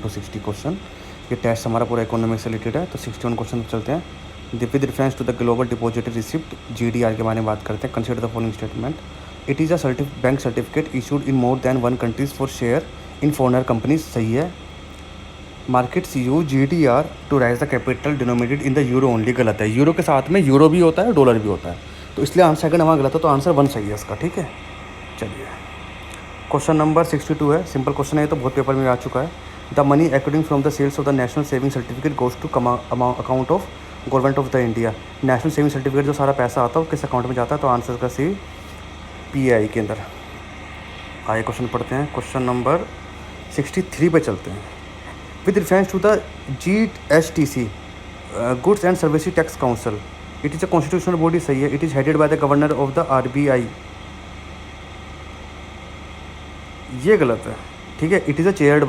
to 60 question. ये test हमारा पूरा इकोनॉमिक से रिलेटेड है। तो 61 क्वेश्चन पर चलते हैं। With reference to the global depository receipt GDR के बारे में बात करते हैं। Consider the following statement. It is a bank certificate issued in more than 1 countries for share in foreigner companies. सही है। Markets use GDR to raise the capital denominated in the euro only. गलत है। Euro के साथ में euro भी होता है, डॉलर भी होता है, तो इसलिए आंसर सेकंड हमारा गलत है। तो आंसर 1 सही है इसका। ठीक है, चलिए क्वेश्चन नंबर 62 है। सिंपल क्वेश्चन है, तो बहुत पेपर में आ चुका है। The money accruing from the sales of the national saving certificate goes to account of government of the India. National saving certificate जो सारा पैसा आता है वो किस अकाउंट में जाता है? तो आंसर का सी PAI के अंदर। आइए क्वेश्चन पढ़ते हैं। क्वेश्चन नंबर 63 पे चलते हैं। With reference to the GSTC goods and services tax council, it is a constitutional body. सही है। It is headed by the governor of the RBI। ये गलत है। ठीक है। It is chaired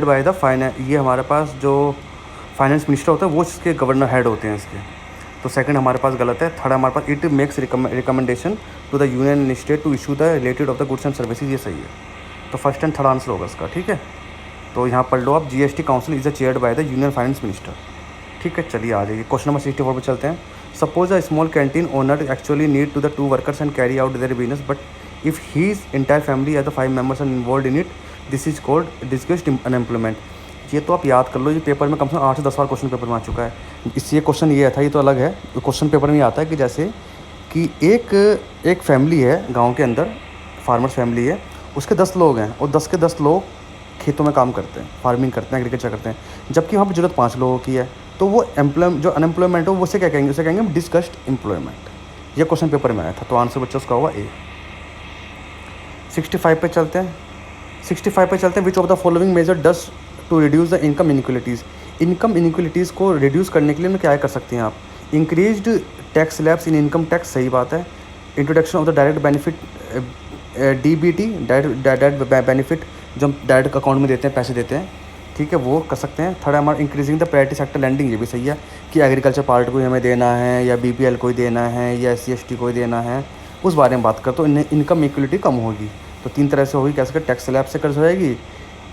by the finance. ये हमारे पास जो फाइनेंस मिनिस्टर होता है वो इसके गवर्नर हेड होते हैं इसके। तो सेकंड हमारे पास गलत है। थर्ड हमारे पास it makes recommendation to the union state to issue the related of the goods and services. ये सही है। तो फर्स्ट एंड थर्ड आंसर होगा इसका। ठीक है, तो यहाँ पढ़ लो आप। GST council is chaired by the union finance minister. ठीक है, चलिए आ जाइए क्वेश्चन नंबर 64 पर चलते हैं। Suppose a small canteen owner actually need to the 2 workers and carry out their business, but if his entire family as the 5 members are involved in it, this is called disguised unemployment। ये तो आप याद कर लो, ये paper में कम से कम 8 से 10 बार question paper में आ चुका है। इससे क्वेश्चन ये था, ये तो अलग है। क्वेश्चन पेपर में आता है कि जैसे कि एक फैमिली है गांव के अंदर, फार्मर्स फैमिली है, उसके 10 लोग हैं और 10 के 10 लोग खेतों में काम करते हैं, फार्मिंग करते हैं, एग्रीकल्चर करते हैं, जबकि वहाँ पर जरूरत 5 लोगों की है। तो वो जो अनएम्प्लॉयमेंट हो वो उसे क्या कहेंगे? उसे कहेंगे डिस्गस्ड एम्प्लॉयमेंट। ये क्वेश्चन पेपर में आया था। तो आंसर बच्चों उसका होगा A। 65 पे चलते हैं। Which of the following measures to reduce the income inequalities. Income inequalities को रिड्यूस करने के लिए क्या कर सकते हैं आप? Increased tax slabs in income tax. सही बात है। Introduction of the direct benefit DBT, direct benefit जो हम डायरेक्ट अकाउंट में देते हैं, पैसे देते हैं। ठीक है, वो कर सकते हैं। थर्ड हमारा increasing the priority sector lending. ये भी सही है कि एग्रीकल्चर पार्ट को हमें देना है, या BPL को ही देना है, या SC/ST को ही देना है, उस बारे में बात कर। तो इनकम इक्वलिटी कम होगी। तो 3 तरह से होगी। कैसे? टैक्स स्लैब से कर्ज हो जाएगी,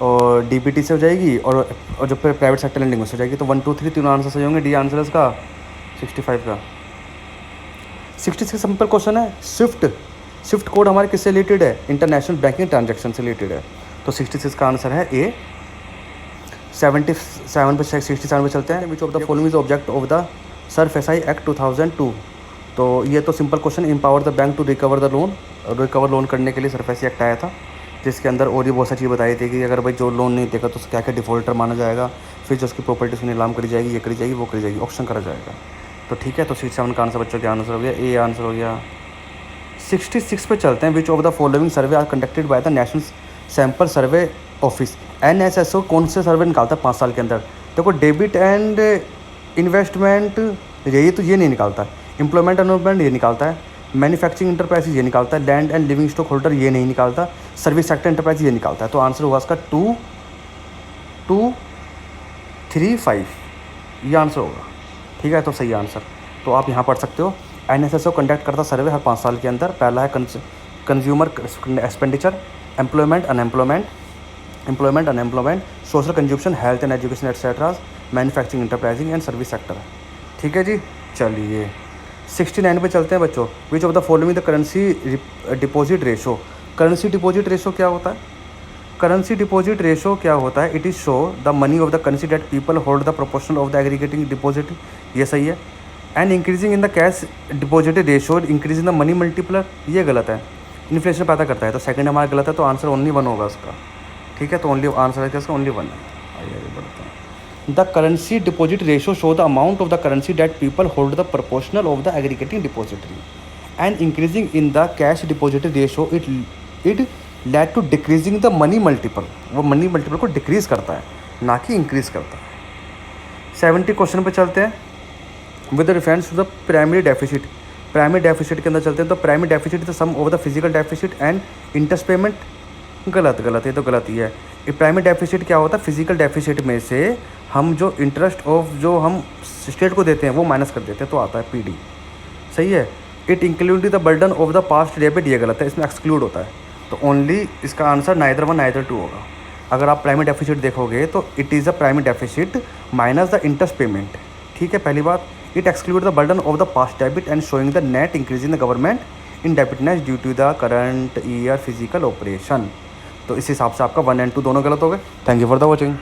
और DBT से हो जाएगी, और जो प्राइवेट सेक्टर लैंडिंग से हो जाएगी। तो 1 2 3 तीनों आंसर सही होंगे। D आंसर है इसका 65 का। 66 सिंपल क्वेश्चन है। स्विफ्ट कोड हमारे किससे रिलेटेड है? इंटरनेशनल बैंकिंग ट्रांजेक्शन से रिलेटेड है। तो 66 का आंसर है A। 67 पे चलते हैं। Which of the following is object of the SURF/SI act 2002। तो ये तो simple question. Empower the bank to recover loan करने के लिए SURF/SI एक्ट आया था, जिसके अंदर और ये बहुत सारी चीज़ बताई थी कि अगर भाई जो लोन नहीं देगा तो क्या क्या डिफॉल्टर माना जाएगा, फिर जो उसकी प्रॉपर्टी उसकी नीलाम करी जाएगी, ये करी जाएगी, वो करी जाएगी, ऑप्शन करा जाएगा। तो ठीक है, तो 67 का आंसर बच्चों का आंसर हो गया A आंसर हो गया। 66 पे चलते हैं। Which of the following survey are conducted by the national sample survey office. NSSO कौन से सर्वे निकालता है 5 साल के अंदर? देखो, डेबिट एंड इन्वेस्टमेंट ये नहीं निकालता। एम्प्लॉयमेंट अनएम्प्लॉयमेंट ये निकालता है। मैन्युफैक्चरिंग इंटरप्राइजेज ये निकालता है। Land and living stock holder ये नहीं निकालता। सर्विस सेक्टर इंटरप्राइज ये निकालता है। तो आंसर होगा इसका 2 2 3 5। ये आंसर होगा। ठीक है, तो सही आंसर। तो आप यहाँ पढ़ सकते हो। NSSO कंडक्ट करता सर्वे हर 5 साल के अंदर। पहला है consumer expenditure, employment unemployment, social consumption, health and education etcetera, manufacturing enterprising and service sector. ठीक है जी, चलिए 69 पे चलते हैं बच्चों। Which of the following the currency deposit ratio. Currency deposit ratio क्या होता है? करेंसी डिपॉजिट रेशो क्या होता है? It is show the money of the currency that people hold the proportional of the aggregating deposit. ये सही है। And increasing in the cash deposit ratio increasing the money multiplier. ये गलत है। Inflation पैदा करता है। तो सेकंड हमारा गलत है। तो आंसर ओनली 1 होगा इसका। ठीक है, तो ओनली आंसर है इसका ओनली 1 है। आइए बढ़ते हैं। The currency deposit ratio show the amount of the currency that people hold the proportional of the aggregating depository and increasing in the cash deposit ratio it led to decreasing the money multiple. वो money multiple को decrease करता है, ना कि increase करता है। 70 question पे चलते हैं। With reference to the primary deficit के अंदर चलते हैं। तो primary deficit the sum of the physical deficit and interest payment. गलत, ये तो गलत ही है। प्राइमरी डेफिसिट क्या होता है? फिजिकल डेफिसिट में से हम जो इंटरेस्ट ऑफ जो हम स्टेट को देते हैं वो माइनस कर देते हैं, तो आता है PD। सही है। It include the burden of the past debit. ये गलत है, इसमें एक्सक्लूड होता है। तो ओनली इसका आंसर नाइदर 1 नाइदर 2 होगा। अगर आप प्राइमरी डेफिसिट देखोगे तो it is a primary deficit minus the interest payment. ठीक है, पहली बात, it exclude the burden of the past debit and showing the net increase in the government indebtedness due to the current year physical operation. तो इस हिसाब से आपका 1 और 2 दोनों गलत हो गए। Thank you for the watching.